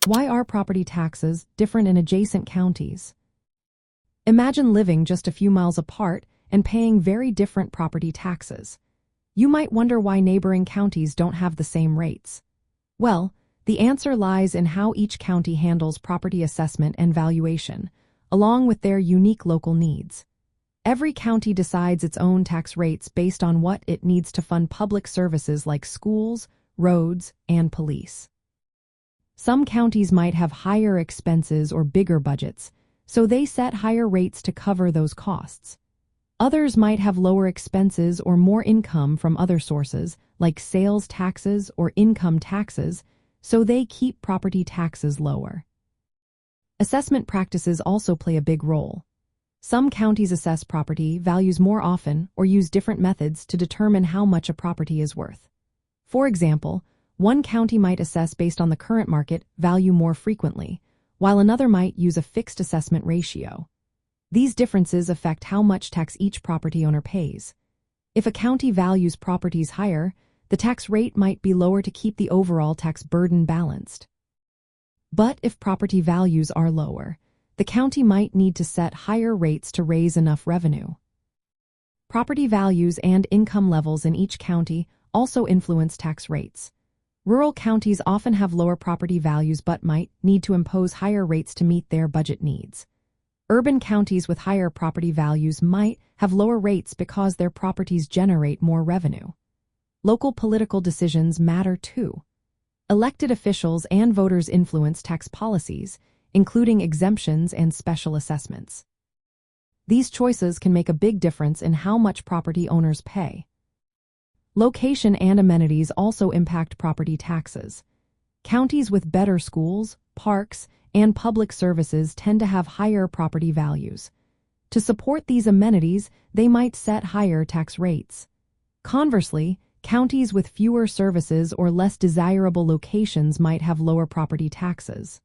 Why are property taxes different in adjacent counties? Imagine living just a few miles apart and paying very different property taxes. You might wonder why neighboring counties don't have the same rates. Well, the answer lies in how each county handles property assessment and valuation, along with their unique local needs. Every county decides its own tax rates based on what it needs to fund public services like schools, roads, and police. Some counties might have higher expenses or bigger budgets, so they set higher rates to cover those costs. Others might have lower expenses or more income from other sources, like sales taxes or income taxes, so they keep property taxes lower. Assessment practices also play a big role. Some counties assess property values more often or use different methods to determine how much a property is worth. For example, one county might assess based on the current market value more frequently, while another might use a fixed assessment ratio. These differences affect how much tax each property owner pays. If a county values properties higher, the tax rate might be lower to keep the overall tax burden balanced. But if property values are lower, the county might need to set higher rates to raise enough revenue. Property values and income levels in each county also influence tax rates. Rural counties often have lower property values but might need to impose higher rates to meet their budget needs. Urban counties with higher property values might have lower rates because their properties generate more revenue. Local political decisions matter too. Elected officials and voters influence tax policies, including exemptions and special assessments. These choices can make a big difference in how much property owners pay. Location and amenities also impact property taxes. Counties with better schools, parks, and public services tend to have higher property values. To support these amenities, they might set higher tax rates. Conversely, counties with fewer services or less desirable locations might have lower property taxes.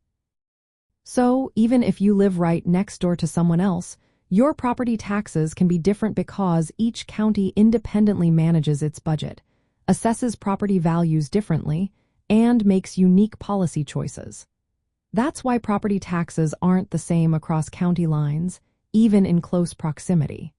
So, even if you live right next door to someone else, your property taxes can be different because each county independently manages its budget, assesses property values differently, and makes unique policy choices. That's why property taxes aren't the same across county lines, even in close proximity.